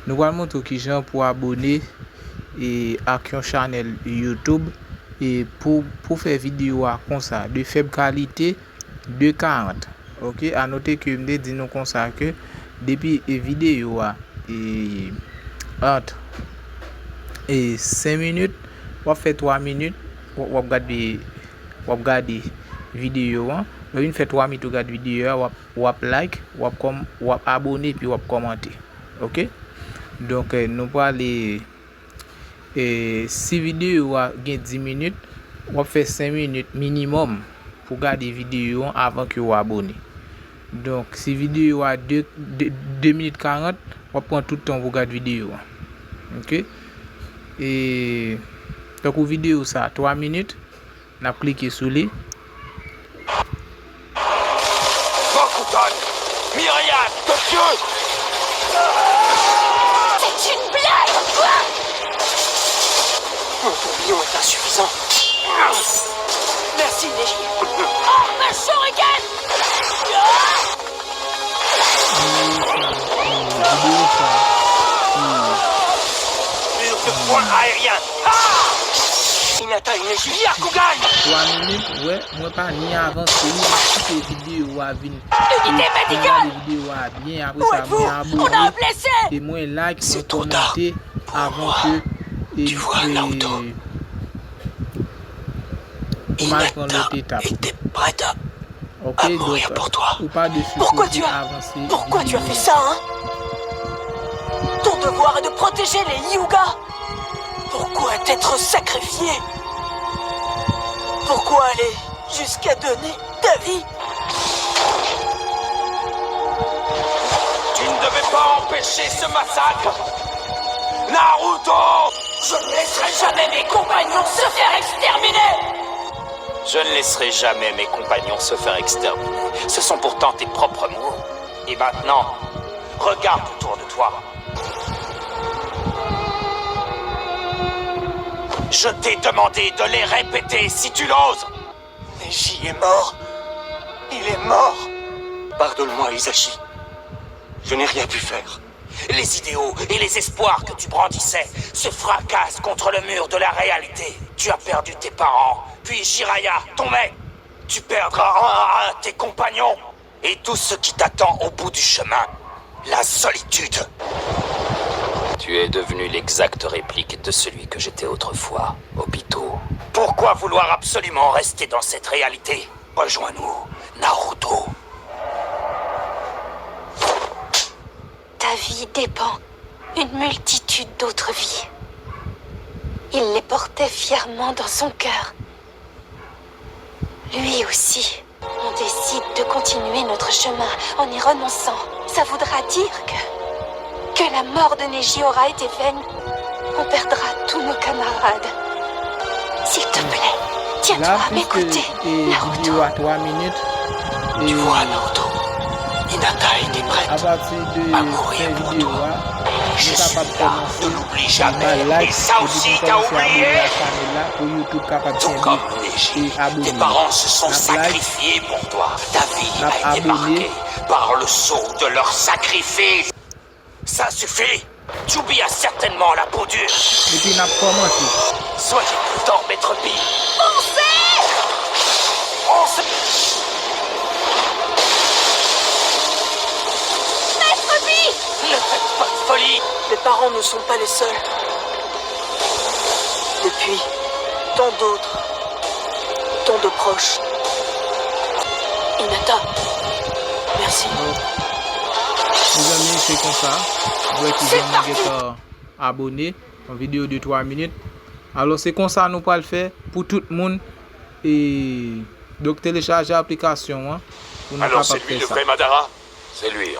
Nous allons montrer qui gens pour abonner et à un channel YouTube et pour faire vidéo comme ça de faible qualité de 40. OK, à noter que me dit nous comme ça que depuis vidéo et entre et 5 minutes ou fait 3 minutes ou regarder vidéo une fait 3 minutes regarder vidéo ou like ou abonner puis ou commenter. OK, donc nous pour aller si vidéo a 10 minutes ou fait 5 minutes minimum pour regarder vidéo avant que vous abonnez. Donc si vidéo a 2 minutes 40 on prend tout le temps pour regarder vidéo. OK, et donc vidéo ça 3 minutes on a cliqué sur lui. Myriam, Tokyo. C'est une blague, quoi. Mon tourbillon est insuffisant. Merci, Neji. Oh, ma shuriken. Mur de poing aérien. Hinata et Neji, Yakugan. 3 minutes, ouais, moi pas ni avancer, ni quitter vidéo à venir. Unité médicale. Vidéo à bien après Où ça, êtes-vous? bien On a un abonné. blessé. Et moi like, C'est moi trop tard commenter pour avant moi. que Tu vois, Naruto. pour mal prendre l'autre étape. était prête à OK, mourir donc pour toi. ou pas dessus. Pourquoi tu as fait ça, hein? Ton devoir est de protéger les Hyuga. Pourquoi t'être sacrifié? Pourquoi aller jusqu'à donner ta vie? Tu ne devais pas empêcher ce massacre. Naruto! Je ne laisserai jamais mes compagnons se faire exterminer. Je ne laisserai jamais mes compagnons se faire exterminer. Ce sont pourtant tes propres mots. Et maintenant, regarde autour de toi. Je t'ai demandé de les répéter si tu l'oses. Neji est mort. Il est mort. Pardonne-moi, Hisashi. Je n'ai rien pu faire. Les idéaux et les espoirs que tu brandissais se fracassent contre le mur de la réalité. Tu as perdu tes parents, puis Jiraiya, ton mec. Tu perdras un à tes compagnons. Et tout ce qui t'attend au bout du chemin. La solitude. Tu es devenu l'exacte réplique de celui que j'étais autrefois, Obito. Pourquoi vouloir absolument rester dans cette réalité? Rejoins-nous, Naruto. Ta vie dépend d'une multitude d'autres vies. Il les portait fièrement dans son cœur. Lui aussi. On décide de continuer notre chemin en y renonçant. Ça voudra dire que la mort de Neji aura été vaine. On perdra tous nos camarades. S'il te plaît, tiens-toi Là, à mes côtés, Naruto. vidéo à 3 minutes. Et Tu vois, Naruto, Hinata était prête à partir de à mourir cette pour vidéo toi. là, Je nous suis capable de là, commencer ne l'oublie par jamais. like Et ça aussi, et puis t'as commencer à abonner oublié. à la chaîne là pour YouTube capable Tout de comme et Neji, abonner. tes parents se sont La like, sacrifiés pour toi. Ta vie la a été abonner. marquée par le sceau de leur sacrifice. Ça suffit. Tsubi a certainement la peau dure. et puis n'a commencé. Soyez prudent, Maître Bi. Foncez! On se... Maître Bi! Ne faites pas de folie. Mes parents ne sont pas les seuls. Depuis, tant d'autres, tant de proches. Hinata, merci. Les amis, c'est comme ça. Vous voyez qu'ils ont abonné en vidéo de 3 minutes. Alors c'est comme ça nous pas le faire pour tout le monde. Et donc télécharger l'application pour nous Alors capable c'est lui faire le ça. vrai Madara? C'est lui.